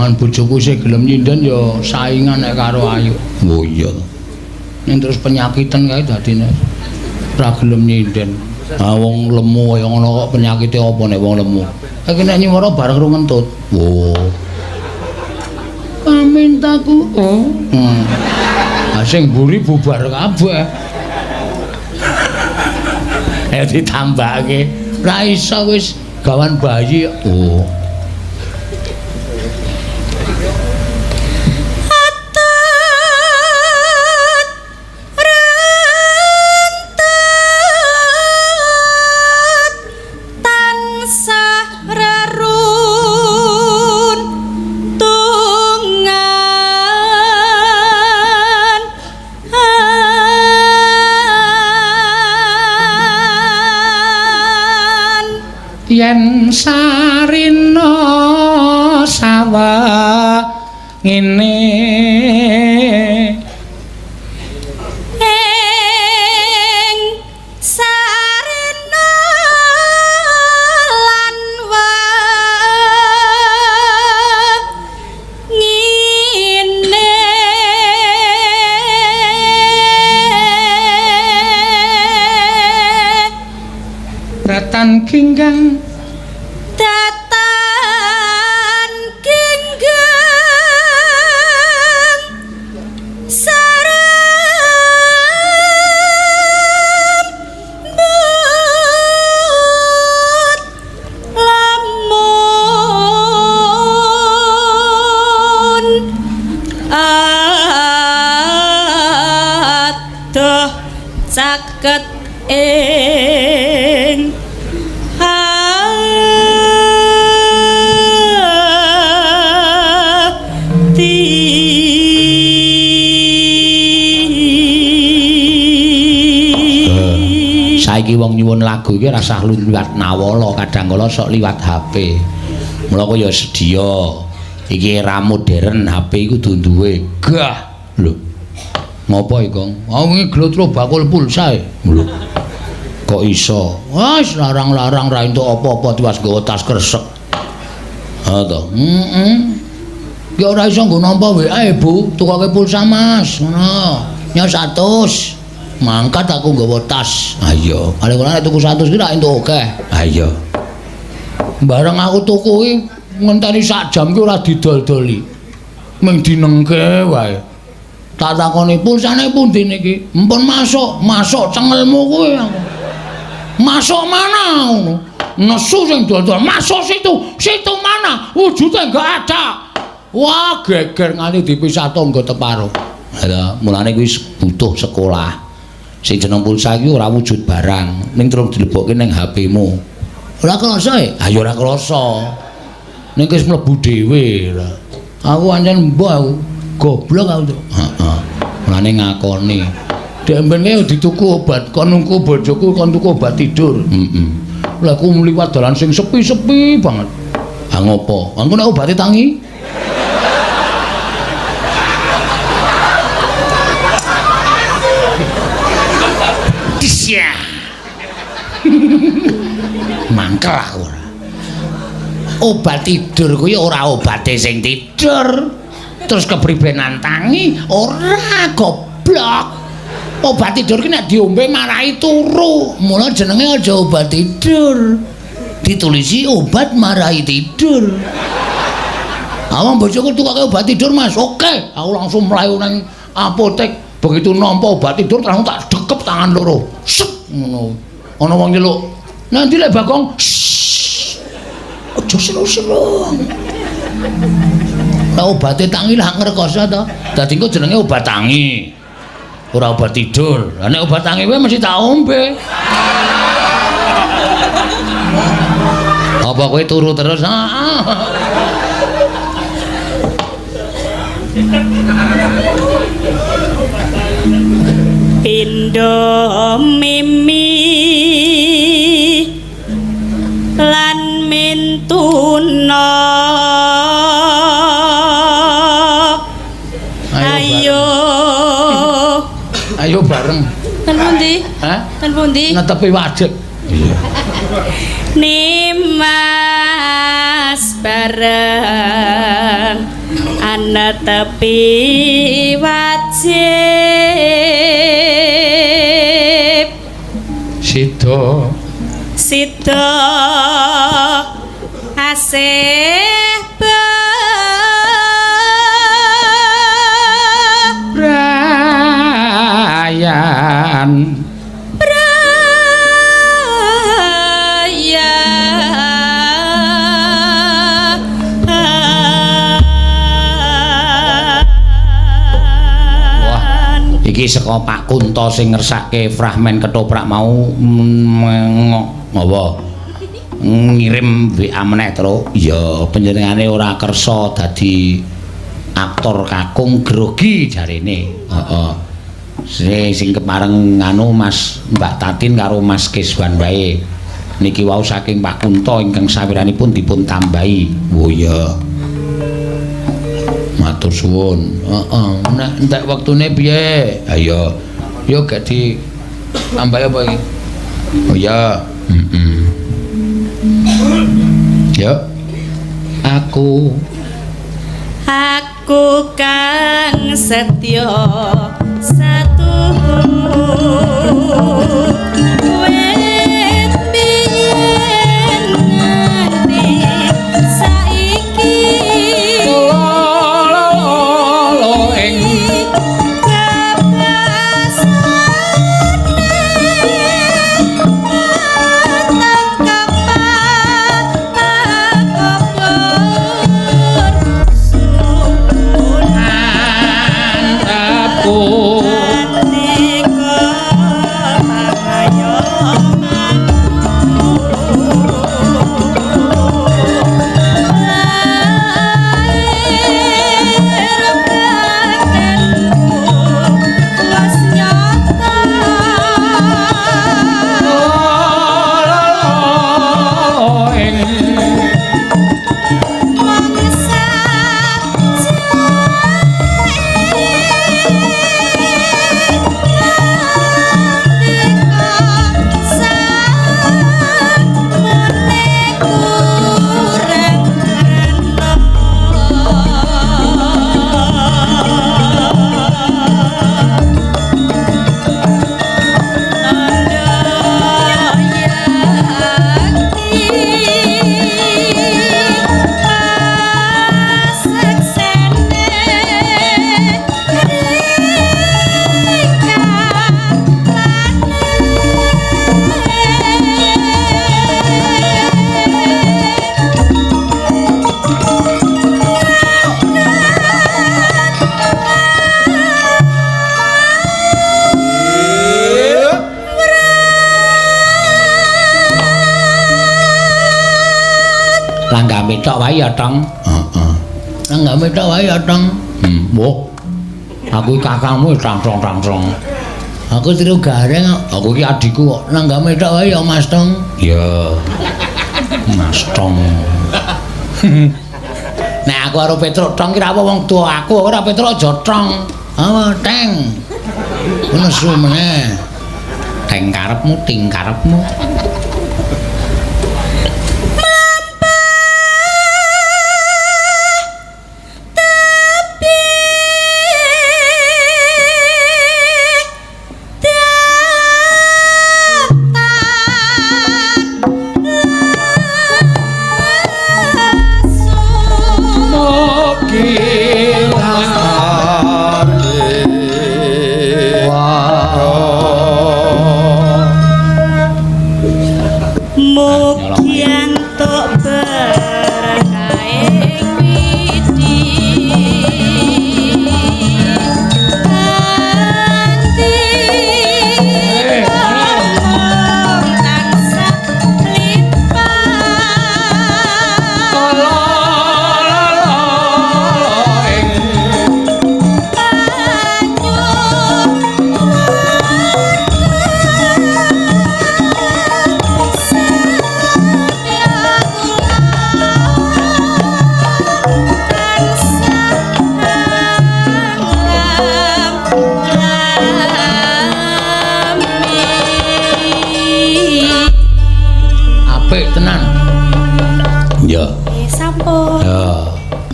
Mangan bojoku sing gelem nyinden ya saingan nek karo Ayu. Oh iya. Ning terus penyakitan kae dadine ora gelem nyinden. Ah wong lemu kaya ngono kok penyakite apa nek wong lemu? Iki nek nyuwara bareng ru ngentut. Oh. Pamintaku. Oh. Sing mburi bubar kabeh. Ditambahke ra iso wis gawan bayi. Oh. Yen sarina sawa ngene ing sarina lan ngene ratan kinggang caket ing Saiki wong nyuwun lagu iki rasah liwat nawala, kadang kala sok liwat HP. Mula kok ya sedia. Iki era modern, HP iku duwe. Gah. Lho. Ngopo iki, Kang? Wingi glotro bakul pulsa e. Lho. Kok iso? Wis larang-larang ra entuk apa-apa tiwas nggawa tas kresek. Ha to. Ya ora iso nggo nampa WA e, Bu. Tukoke pulsa, Mas. Ngono. Nya 100. Mangkat aku nggawa tas. Ha iya. Paling ora nek tuku 100 ki ra entuk akeh. Ha iya. Bareng aku tuku ki ngenteni sak jam ki ora didol-doli. Ming dinengke wae. Tak takoni pulsane pundi niki? Mpun masuk cengelmu kuwi aku. Masuk mana ngono? Nesu sing dodol, masuk situ mana? Wujude enggak ada. Wah, geger nganti dipisah tangga teparo. Lah, mulane kuwi butuh sekolah. Sing jeneng pulsa iki ora wujud barang, ning terus dilebokke ning HP-mu. Ora krasa e? Ha ya ora krasa. Ning wis mlebu dhewe. Aku pancen mbok aku goblok aku. Heeh. Mulane ngakoni. Dek mbene dituku obat, kon nunggu bojoku kon tuku obat tidur. Heeh. Lah aku mliwat dalan sing sepi-sepi banget. Ha ngopo? Engko nek obate tangi. Disya. Mangkel aku ora. Obat tidur kuwi ora obate sing tidur. Terus kepribenan tangi ora goblok. Obat tidur ki nek diombe marahi turu. Mula jenenge aja obat tidur. Ditulisi obat marahi tidur. Awang bojoku tukake obat tidur, Mas. Oke, aku langsung mlayu nang apotek. Begitu nampa obat tidur langsung tak dekep tangan loro. Set ngono. Ana wong nyeluk. Nanti lek Bagong. Aja seru-seru. Lah obate tangi lah ngrekoso to. Dadi engko jenenge obat tangi. Ora obat tidur. Lah nek obat tangi wae mesti tak ombe. Apa kowe turu terus? Pindho mimi lan mintuna ayo bareng. Ten pundi? Hah? Ten pundi? Netepi wadek. Iya. Nimas bareng ana tepi wajib Sida asih Brayan iki saka Pak Kunto sing ngersake fragmen ketoprak mau ngopo ngirim WA meneh terus ya panjenengane ora kersa dadi aktor kakung grogi jarene heeh sing kepareng anu Mas Mbak Tatin karo Mas Keswan wae niki wau saking Pak Kunto ingkang sawiranipun dipun tambahi oh ya matur suwun. Heeh, nek entek wektune piye? Ayo. Yo gak di tambah apa iki? Oh ya. Yo. Aku kang setya satu wit biyen nganti saiki Metok wae ya, Tong. Heeh. Enggak metok wae ya, Tong. Mbok. Aku kakangmu tang-tong. Aku tiru gareng kok. Aku iki adikku kok. Enggak metok wae ya, Mas Tong. Ya. Mas Tong. Nek aku karo Petruk Tong ki ra wong tuwa aku, ora Petruk aja Tong. Oh, Teng. Nesu meneh. Teng karepmu, ting karepmu.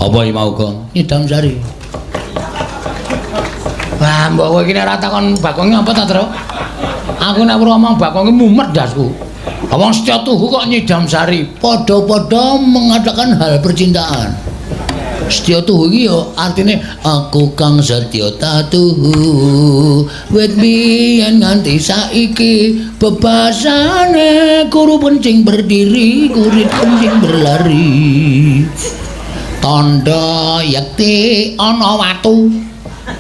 Apa iki mau, Gong? Nyidam sari. Lah mbok kowe iki nek ora takon Bakonge apa ta, Tru? Aku nek ngomong Bakonge mumet dasku. Wong Setya Tuhu kok nyidam sari, padha-padha mengatakan hal percintaan. Setya Tuhu iki yo artine aku kang setya tuhu wit biyen nganti saiki bebasane kuru pencing berdiri kurit pencing berlari tandha yekti ana watu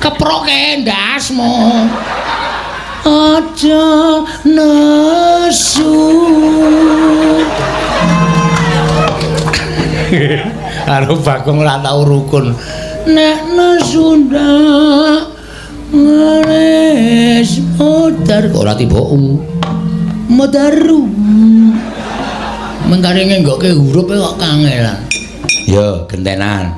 keproke ndasmu aja nesu karo Bagong ora tau rukun nek nesu ndak ngeres modar kok ora tiba modaru mengkare ngenggokke hurufe kok kangelan ya gentenan